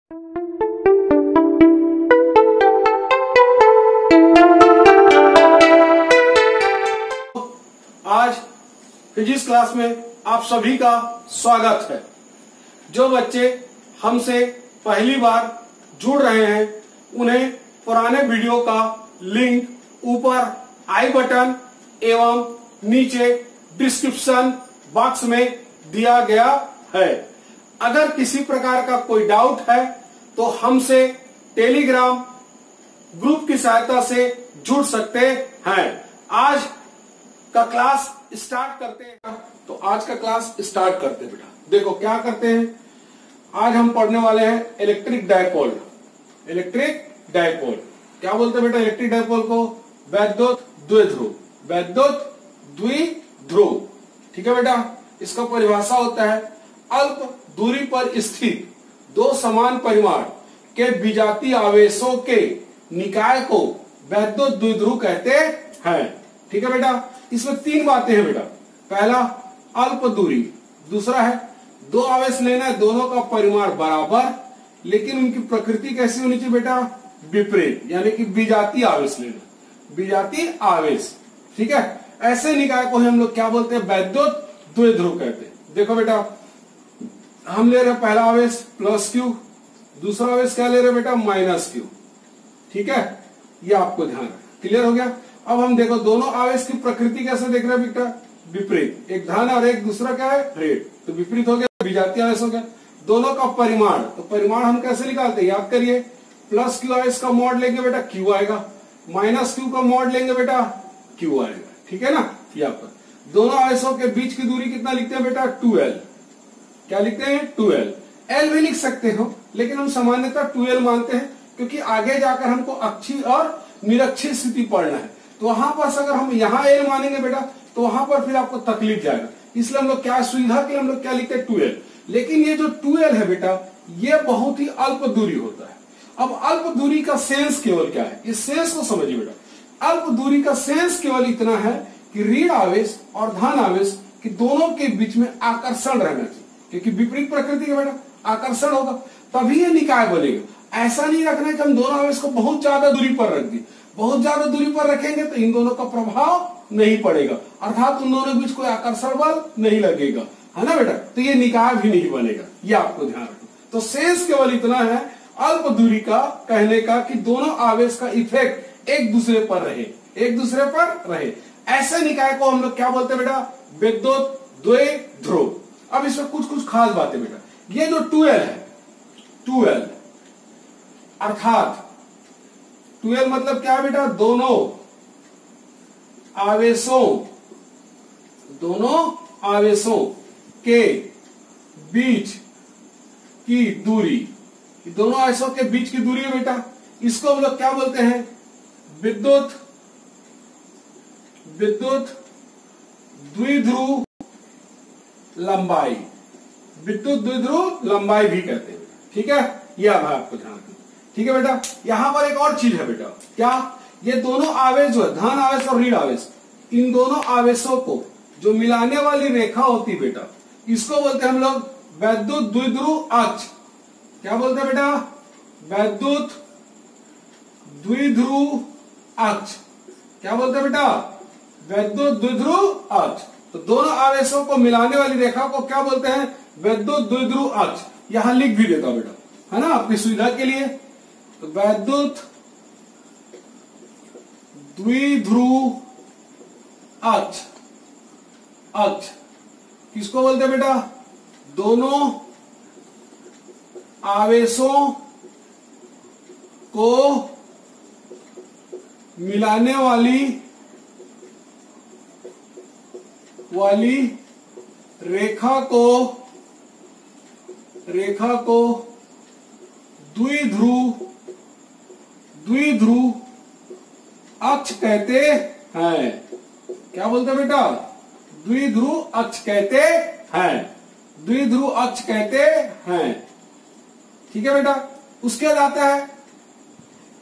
आज physics class में आप सभी का स्वागत है। जो बच्चे हमसे पहली बार जुड़ रहे हैं उन्हें पुराने वीडियो का लिंक ऊपर आई बटन एवं नीचे डिस्क्रिप्शन बॉक्स में दिया गया है। अगर किसी प्रकार का कोई डाउट है तो हमसे टेलीग्राम ग्रुप की सहायता से जुड़ सकते हैं। आज का क्लास स्टार्ट करते हैं। तो आज का क्लास स्टार्ट करते हैं बेटा। देखो क्या करते हैं, आज हम पढ़ने वाले हैं इलेक्ट्रिक डायपोल। इलेक्ट्रिक डायपोल क्या बोलते हैं बेटा? इलेक्ट्रिक डायपोल को वैद्युत द्विध्रुव, वैद्युत द्विध्रुव। ठीक है बेटा। इसका परिभाषा होता है अल्प दूरी पर स्थित दो समान परिमाण के विजातीय आवेशों के निकाय को वैद्युत द्विध्रुव कहते हैं। ठीक है बेटा। इसमें तीन बातें हैं बेटा। पहला अल्प दूरी, दूसरा है दो आवेश लेना है, दोनों का परिमाण बराबर, लेकिन उनकी प्रकृति कैसी होनी चाहिए बेटा? विपरीत, यानी कि विजातीय आवेश लेना, विजातीय आवेश। ठीक है। ऐसे निकाय को हम लोग क्या बोलते हैं? वैद्युत द्विध्रुव कहते हैं। देखो बेटा, हम ले रहे हैं पहला आवेश प्लस क्यू, दूसरा आवेश क्या ले रहे हैं बेटा? Minus Q. ठीक है, ये आपको ध्यान है। क्लियर हो गया। अब हम देखो दोनों आवेश की प्रकृति कैसे देख रहे हैं बेटा? विपरीत, एक धन और एक दूसरा क्या है? ऋण। तो विपरीत हो गया, विजातीय आवेश हो गया। दोनों का परिमाण, तो परिमाण हम कैसे निकालते हैं? याद करिए, प्लस क्यू आवेश का मॉड लेंगे बेटा क्यू आएगा, माइनस क्यू का मॉड लेंगे बेटा क्यू आएगा। ठीक है ना। यहाँ पर दोनों आवेशों के बीच की दूरी कितना लिखते हैं बेटा? 2l। क्या लिखते हैं? 2l। l भी लिख सकते हो, लेकिन हम सामान्यतः 2l मानते हैं, क्योंकि आगे जाकर हमको अक्षीय और निरक्षीय स्थिति पढ़ना है। तो वहां पर अगर हम यहाँ l मानेंगे बेटा तो वहां पर फिर आपको तकलीफ जाएगा। इसलिए हम लोग क्या सुविधा के लिए हम लोग क्या लिखते हैं? 2l। लेकिन ये जो 2l है बेटा, ये बहुत ही अल्प दूरी होता है। अब अल्प दूरी का सेंस केवल क्या है? इस सेंस को समझिए बेटा। अल्प दूरी का सेंस केवल इतना है कि ऋण आवेश और धन आवेश की दोनों के बीच में आकर्षण रहना चाहिए, क्योंकि विपरीत प्रकृति का बेटा आकर्षण होगा तभी ये निकाय बनेगा। ऐसा नहीं रखना है कि हम दोनों आवेश को बहुत ज्यादा दूरी पर रख दी। बहुत ज्यादा दूरी पर रखेंगे तो इन दोनों का प्रभाव नहीं पड़ेगा, अर्थात उन दोनों के बीच कोई आकर्षण बल नहीं लगेगा, है ना बेटा। तो ये निकाय भी नहीं बनेगा, ये आपको ध्यान रखना। तो सेंस केवल इतना है अल्प दूरी का कहने का कि दोनों आवेश का इफेक्ट एक दूसरे पर रहे, एक दूसरे पर रहे। ऐसे निकाय को हम लोग क्या बोलते हैं बेटा? विद्युत द्विध्रुव। अब इसमें कुछ कुछ खास बातें बेटा। ये जो 2l है, 2l अर्थात 2l मतलब क्या है बेटा? दोनों आवेशों के बीच की दूरी, दोनों आवेशों के बीच की दूरी है बेटा। इसको हम लोग क्या बोलते हैं? विद्युत द्विध्रुव लंबाई, विद्युत द्विध्रुव लंबाई भी कहते हैं। ठीक है, यह आपको ध्यान रखना। ठीक है बेटा। यहां पर एक और चीज है बेटा। क्या? ये दोनों आवेश जो है, धन आवेश और ऋण आवेश, इन दोनों आवेशों को जो मिलाने वाली रेखा होती है बेटा, इसको बोलते हैं हम लोग वैद्युत द्विध्रुव अक्ष। क्या बोलते हैं बेटा? वैद्युत द्विध्रुव अक्ष। क्या बोलते हैं बेटा? वैद्युत द्विध्रुव अक्ष। तो दोनों आवेशों को मिलाने वाली रेखा को क्या बोलते हैं? वैद्युत द्विध्रुव अक्ष। यहां लिख भी देता बेटा, है ना, आपकी सुविधा के लिए। तो वैद्युत द्विध्रुव अक्ष, अक्ष किसको बोलते हैं बेटा? दोनों आवेशों को मिलाने वाली रेखा को द्विध्रुव अक्ष कहते हैं। क्या बोलते हैं बेटा? द्विध्रुव अक्ष कहते हैं, द्विध्रुव अक्ष कहते हैं। ठीक है बेटा। उसके बाद आता है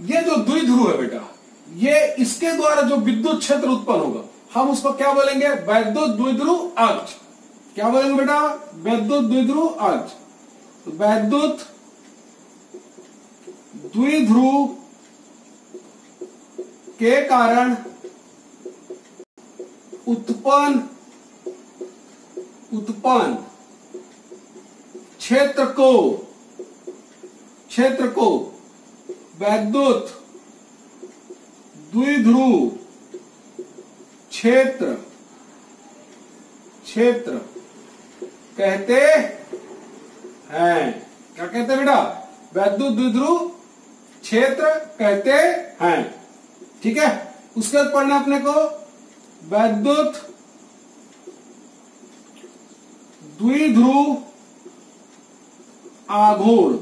ये जो द्विध्रुव है बेटा, ये इसके द्वारा जो विद्युत क्षेत्र उत्पन्न होगा हम उसको क्या बोलेंगे? वैद्युत द्विध्रुव अक्ष। क्या बोलेंगे बेटा? वैद्युत द्विध्रुव अक्ष। वैद्युत द्विध्रुव के कारण उत्पन्न क्षेत्र को वैद्युत द्विध्रुव क्षेत्र कहते हैं। क्या कहते हैं बेटा? वैद्युत द्विध्रुव क्षेत्र कहते हैं। ठीक है, उसके बाद पढ़ना अपने को वैद्युत द्विध्रुव आघूर्ण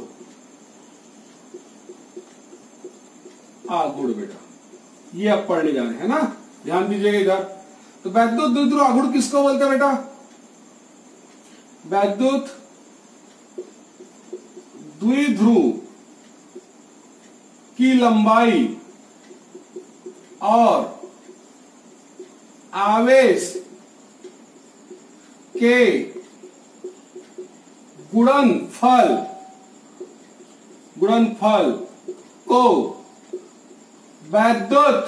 बेटा, ये आप पढ़ने जा रहे हैं ना, ध्यान दीजिएगा इधर। तो वैद्युत द्विध्रुव आघूर्ण किसको बोलते हैं बेटा? वैद्युत द्विध्रुव की लंबाई और आवेश के गुणनफल को वैद्युत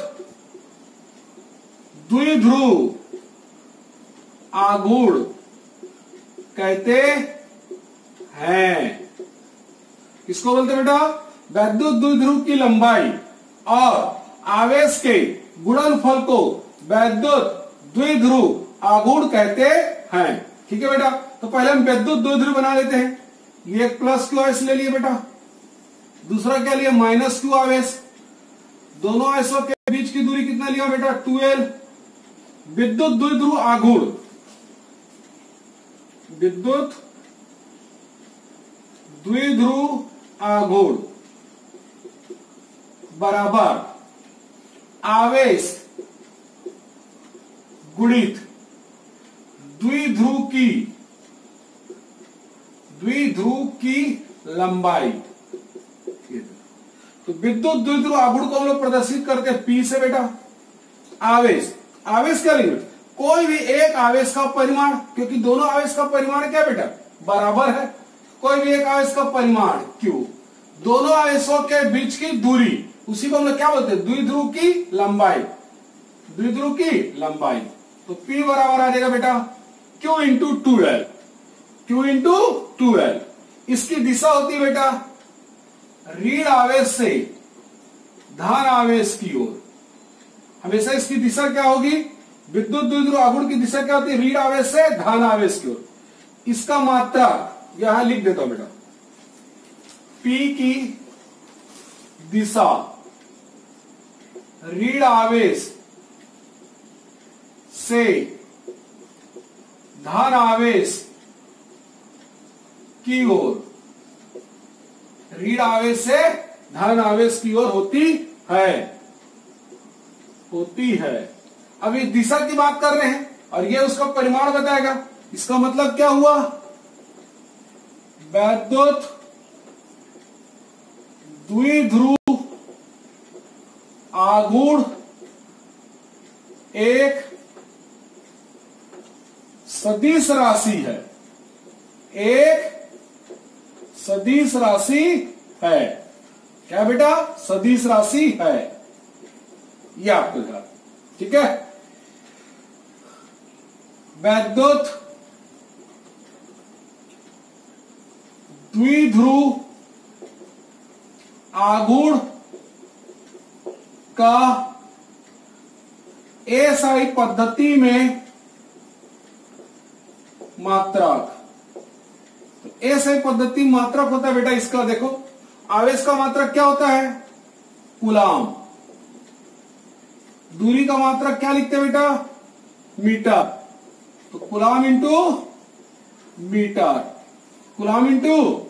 द्विध्रुव आघूर्ण कहते हैं। किसको बोलते हैं बेटा? वैद्युत द्विध्रुव की लंबाई और आवेश के गुणनफल को वैद्युत द्विध्रुव आघूर्ण कहते हैं। ठीक है बेटा, तो पहले हम वैद्युत द्विध्रुव बना लेते हैं। ये एक प्लस क्यू आवेश ले लिए बेटा, दूसरा क्या लिया? माइनस क्यू आवेश। दोनों आवेशों के बीच की दूरी कितना लिया बेटा? 2l। विद्युत द्विध्रुव आघूर्ण, विद्युत द्विध्रुव आघूर्ण बराबर आवेश गुणित द्विध्रुव की लंबाई। तो विद्युत द्विध्रुव आघूर्ण को हम लोग प्रदर्शित करते हैं P से बेटा। आवेश क्या लिखेंगे? कोई भी एक आवेश का परिमाण, क्योंकि दोनों आवेश का परिमाण क्या बेटा? बराबर है। कोई भी एक आवेश का परिमाण Q, दोनों आवेशों के बीच की दूरी, उसी को हम लोग क्या बोलते हैं? द्विध्रुव की लंबाई। तो P बराबर आ जाएगा बेटा Q इंटू 2l। इसकी दिशा होती है बेटा ऋण आवेश से धन आवेश की ओर। हमेशा इसकी दिशा क्या होगी? विद्युत द्विध्रुव आघूर्ण की दिशा क्या होती है? ऋण आवेश से धन आवेश की ओर। इसका मात्रा यहां लिख देता हूं बेटा, P की दिशा ऋण आवेश से धन आवेश की ओर, ऋण आवेश से धन आवेश की ओर होती है। अब इस दिशा की बात कर रहे हैं और ये उसका परिमाण बताएगा। इसका मतलब क्या हुआ? वैद्युत द्विध्रुव आघूर्ण एक सदिश राशि है, क्या बेटा? सदिश राशि है। ये आपको ध्यान, ठीक है। वैद्युत द्विध्रुव आघूर्ण का एसआई पद्धति में मात्रक, एसआई पद्धति मात्रक होता है बेटा इसका। देखो आवेश का मात्रक क्या होता है? कूलाम। दूरी का मात्रक क्या लिखते हैं बेटा? मीटर। तो कूलाम इंटू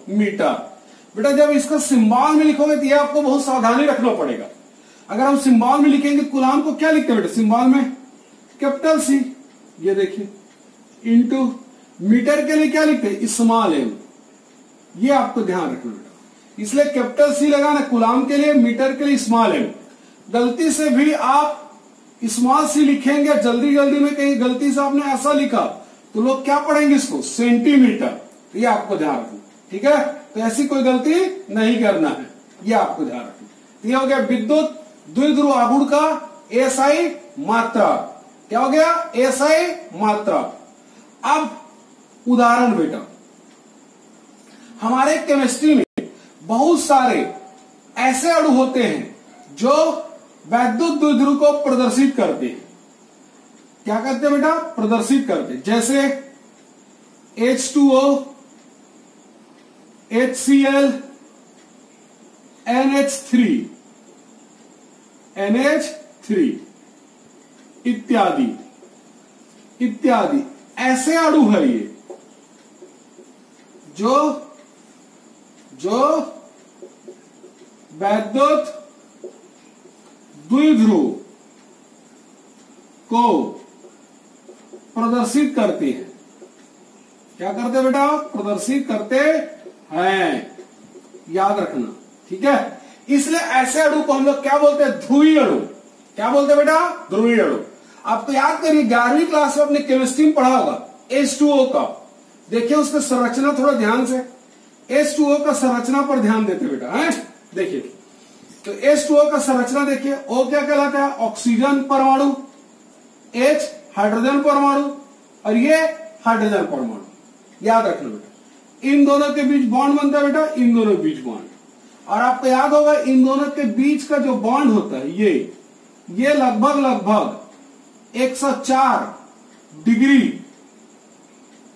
मीटर। बेटा जब इसका सिंबल में लिखोगे तो ये आपको बहुत सावधानी रखना पड़ेगा। अगर हम सिंबल में लिखेंगे कूलाम को क्या लिखते हैं बेटा? सिंबल में कैपिटल C, ये देखिए, इंटू मीटर के लिए क्या लिखते हैं? Small m। ये आपको ध्यान रखना बेटा, इसलिए कैपिटल C लगाना कूलाम के लिए, मीटर के लिए स्मॉल m। गलती से भी आप स्मॉल c लिखेंगे, जल्दी में कहीं गलती से आपने ऐसा लिखा तो लोग क्या पढ़ेंगे इसको? सेंटीमीटर। ये आपको ध्यान रखना, ठीक है। तो ऐसी कोई गलती नहीं करना है। ये आपको ध्यान रखना। तो ये हो गया विद्युत द्विध्रुव आघूर्ण का एसआई मात्रा। क्या हो गया? एसआई मात्रा। अब उदाहरण बेटा, हमारे केमिस्ट्री में बहुत सारे ऐसे अणु होते हैं जो वैद्युत द्विध्रुव को प्रदर्शित करते हैं। क्या करते हैं बेटा? प्रदर्शित करते हैं। जैसे H2O, HCl, NH3 इत्यादि इत्यादि ऐसे अणु है ये जो वैद्युत द्विध्रुव को प्रदर्शित करते हैं। क्या करते हैं बेटा? प्रदर्शित करते हैं, याद रखना, ठीक है। इसलिए ऐसे अणु को हम लोग क्या बोलते हैं? ध्रुवीय अणु। क्या बोलते हैं बेटा? ध्रुवीय अणु। आपको याद करिए 11वीं क्लास में अपने केमिस्ट्री में पढ़ा होगा H2O का। देखिए उसका संरचना थोड़ा ध्यान से, H2O का संरचना पर ध्यान देते बेटा, है देखिए। तो H2O का संरचना देखिए, O क्या कहलाता है? ऑक्सीजन परमाणु, H हाइड्रोजन परमाणु और ये हाइड्रोजन परमाणु। याद रखना बेटा, इन दोनों के बीच बॉन्ड बनता है बेटा, इन दोनों के बीच बॉन्ड। और आपको याद होगा इन दोनों के बीच का जो बॉन्ड होता है ये लगभग 104 डिग्री,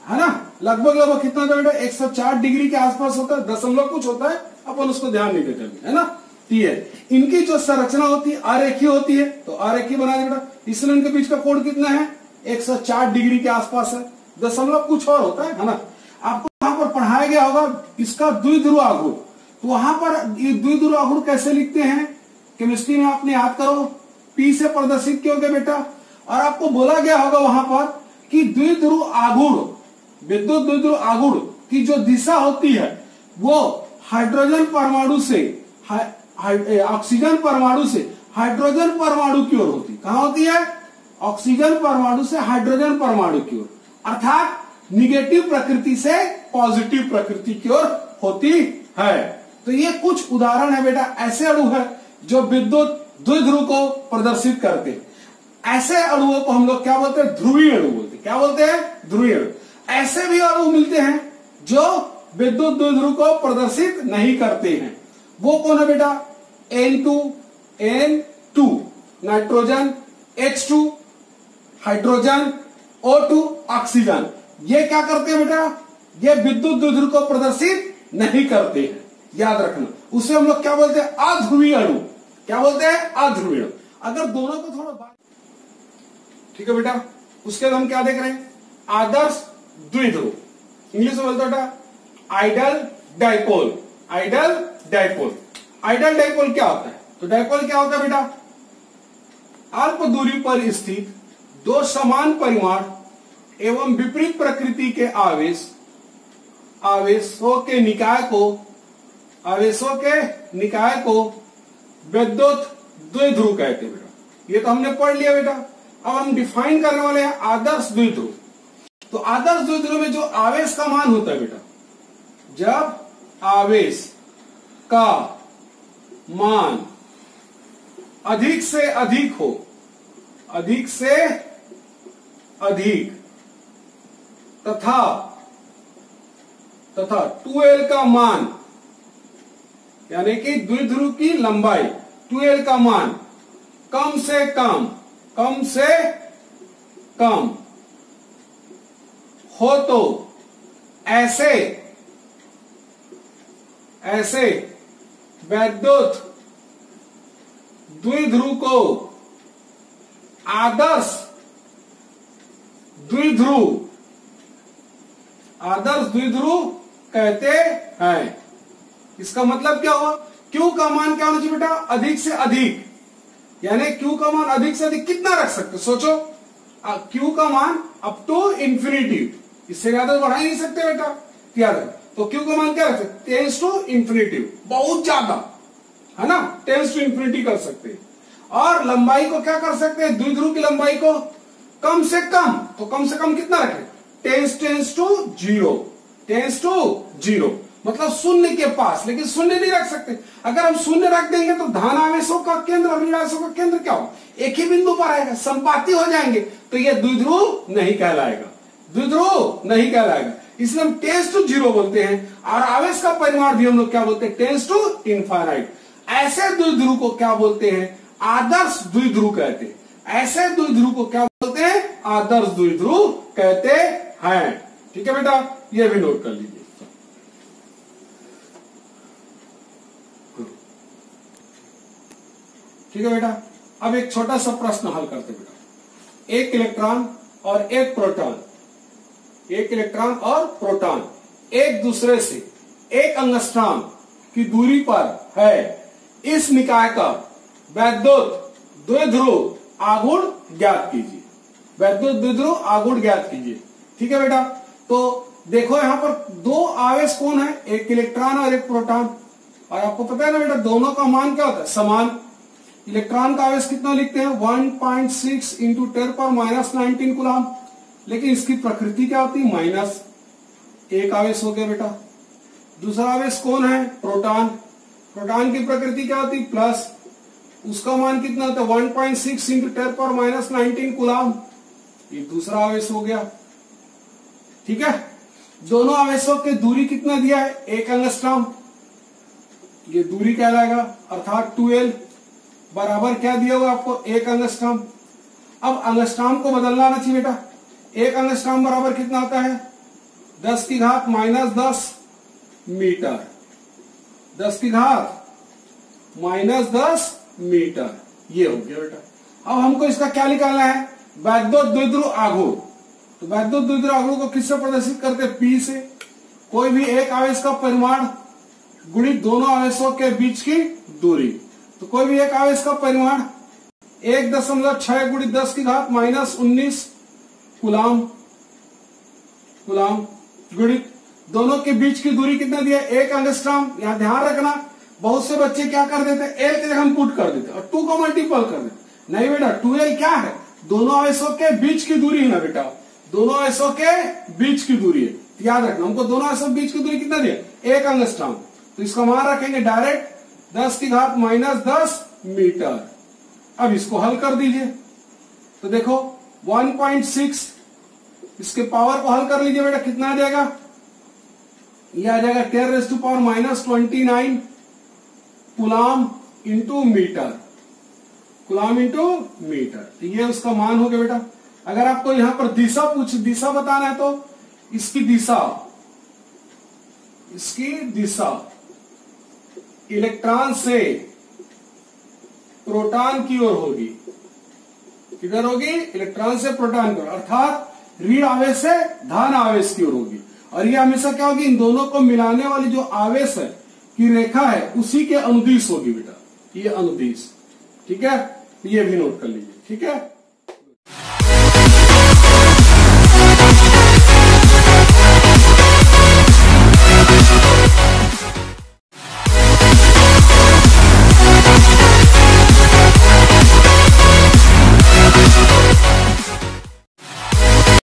है ना। लगभग कितना होता है बेटा? 104 डिग्री के आसपास होता है, दशमलव कुछ होता है, अपन उसको ध्यान नहीं देते, है ना। इनकी जो संरचना होती है आरेखीय होती है, तो आरेखीय बना दे बेटा। इसलिए इनके बीच का कोण कितना है? 104 डिग्री के आसपास है, दशमलव कुछ और होता है ना। आपको वहां पर पढ़ाया गया होगा इसका द्विध्रुव आघूर्ण। तो वहां पर ये द्विध्रुव आघूर्ण कैसे लिखते हैं केमिस्ट्री में? आपने याद करो, P से प्रदर्शित किया गया बेटा। और आपको बोला गया होगा वहां पर कि द्विध्रुव आघूर्ण, विद्युत द्विध्रुव आघूर्ण की जो दिशा होती है वो हाइड्रोजन परमाणु से ऑक्सीजन परमाणु से हाइड्रोजन परमाणु की ओर होती। कहां होती है? ऑक्सीजन परमाणु से हाइड्रोजन परमाणु की ओर, अर्थात निगेटिव प्रकृति से पॉजिटिव प्रकृति की ओर होती है। तो ये कुछ उदाहरण है बेटा, ऐसे अणु है जो विद्युत द्विध्रुव को प्रदर्शित करते हैं। ऐसे अणुओं को हम लोग क्या बोलते हैं? ध्रुवीय अणु बोलते हैं। क्या बोलते हैं? ध्रुवीय अणु। ऐसे भी अणु मिलते हैं जो विद्युत द्विध्रुव को प्रदर्शित नहीं करते हैं। वो कौन है बेटा? N2 nitrogen, H2 hydrogen, O2 oxygen. ये क्या करते हैं बेटा? ये विद्युत द्विध्रुव को प्रदर्शित नहीं करते हैं, याद रखना। उसे हम लोग क्या बोलते हैं? अध्रुवीय अणु। क्या बोलते हैं? अध्रुवीय अणु। अगर दोनों को थोड़ा ठीक है बेटा, उसके बाद हम क्या देख रहे हैं? आदर्श द्विध्रुव, इंग्लिश में बोलते बेटा ideal dipole. Ideal dipole. Ideal dipole क्या होता है? तो डाइपोल क्या होता है बेटा? अल्प दूरी पर स्थित दो समान परिमाण एवं विपरीत प्रकृति के आवेशों के निकाय को विद्युत द्विध्रुव कहते हैं बेटा। ये तो हमने पढ़ लिया बेटा। अब हम डिफाइन करने वाले हैं आदर्श द्विध्रुव। तो आदर्श द्विध्रुव में जो आवेश का मान होता है बेटा, जब आवेश का मान अधिक से अधिक हो, अधिक से अधिक तथा 2l का मान, यानी कि द्विध्रुव की लंबाई 2l का मान कम से कम हो तो ऐसे वैद्युत द्विध्रुव को आदर्श द्विध्रुव कहते हैं। इसका मतलब क्या हुआ? Q का मान क्या होना चाहिए बेटा? अधिक से अधिक, यानी Q का मान अधिक से अधिक कितना रख सकते? सोचो, Q का मान अप टू इंफिनिटी, इससे ज्यादा बढ़ा ही नहीं सकते बेटा, याद है। तो Q का मान क्या रख सकते? टेंस टू इंफिनिटी, बहुत ज्यादा, है ना, टेंस टू इंफिनिटी कर सकते हैं। और लंबाई को क्या कर सकते हैं? द्विध्रुव की लंबाई को कम से कम, तो कम से कम कितना रखें? टेंस टू जीरो, मतलब शून्य के पास, लेकिन शून्य नहीं रख सकते। अगर हम शून्य रख देंगे तो धन आवेशों का केंद्र और ऋण आवेशों का केंद्र क्या हो, एक ही बिंदु पर आएगा, संपाती हो जाएंगे, तो यह द्विध्रुव नहीं कहलाएगा, द्विध्रुव नहीं कहलाएगा। इसलिए हम टेंस टू 0 बोलते हैं। और आवेश का परिमाण भी हम लोग क्या बोलते हैं, टेंस टू इनफाइनाइट। ऐसे द्विध्रुव को क्या बोलते हैं, आदर्श द्विध्रुव कहते हैं। ऐसे द्विध्रुव को क्या बोलते हैं, आदर्श द्विध्रुव कहते हैं। ठीक है बेटा, ये भी नोट कर लीजिए। ठीक है बेटा, अब एक छोटा सा प्रश्न हल करते बेटा। एक इलेक्ट्रॉन और एक प्रोटॉन, एक इलेक्ट्रॉन और प्रोटॉन एक दूसरे से 1 एंगस्ट्रॉम की दूरी पर है। इस निकाय का वैद्युत द्विध्रुव आघूर्ण ज्ञात कीजिए। वैद्युत द्विध्रुव आघूर्ण ज्ञात कीजिए। ठीक है बेटा, तो देखो यहां पर 2 आवेश कौन है, एक इलेक्ट्रॉन और एक प्रोटॉन। और आपको पता है ना बेटा, दोनों का मान क्या होता है, समान। इलेक्ट्रॉन का आवेश कितना लिखते हैं, 1.6 इंटू 10⁻19 कूलम, लेकिन इसकी प्रकृति क्या होती है, माइनस। एक आवेश हो गया बेटा। दूसरा आवेश कौन है, प्रोटॉन। प्रोटॉन की प्रकृति क्या होती है, प्लस। उसका मान कितना होता है, 1.6 इंटू 10⁻19 कूलम। ये दूसरा आवेश हो गया। ठीक है, दोनों आवेशों की दूरी कितना दिया है, 1 एंगस्ट्रॉम। ये दूरी कहलाएगा, अर्थात 2L बराबर क्या दिया होगा आपको, 1 एंगस्ट्रॉम। अब एंगस्ट्रॉम को बदलना आना चाहिए बेटा। 1 एंगस्ट्रॉम बराबर कितना होता है, 10 की घात -10 मीटर। 10 की घात -10 मीटर, ये हो गया बेटा। अब हमको इसका क्या निकालना है, वैद्युत द्विध्रुव आघूर्ण। तो वैद्युत द्विध्रुव आघूर्ण को किससे प्रदर्शित करते हैं, P से। कोई भी एक आवेश का परिमाण गुणित दोनों आवेशों के बीच की दूरी। तो कोई भी एक आवेश का परिमाण 1.6 गुणित 10 की घात -19 कूलम। कूलम गुणित दोनों के बीच की दूरी कितना दिया, 1 एंगस्ट्रॉम। यहां ध्यान रखना, बहुत से बच्चे क्या कर देते हैं, L की जगह हम पुट कर देते और 2 को मल्टीपल कर देते। नहीं बेटा, 2L क्या है, दोनों आवेशों के बीच की दूरी है ना बेटा, दोनों आवेशों के बीच की दूरी है। याद रखना, हमको दोनों आवेशों के बीच की दूरी कितना दिया, 1 एंगस्ट्रॉम। तो इसका मान रखेंगे डायरेक्ट 10 की घात -10 मीटर। अब इसको हल कर दीजिए। तो देखो 1.6, इसके पावर को हल कर लीजिए बेटा, कितना आ जाएगा, यह आ जाएगा 10⁻⁻29 coulomb into metre. Coulomb into metre, तो ये उसका मान हो गया बेटा। अगर आपको यहां पर दिशा बताना है तो इसकी दिशा इलेक्ट्रॉन से प्रोटॉन की ओर होगी। किधर होगी, इलेक्ट्रॉन से प्रोटॉन की ओर, अर्थात ऋण आवेश से धन आवेश की ओर होगी। और ये हमेशा क्या होगी, इन दोनों को मिलाने वाली जो आवेश है की रेखा है उसी के अनुदिश होगी बेटा, ये अनुदिश। ठीक है, ये भी नोट कर लीजिए। ठीक है।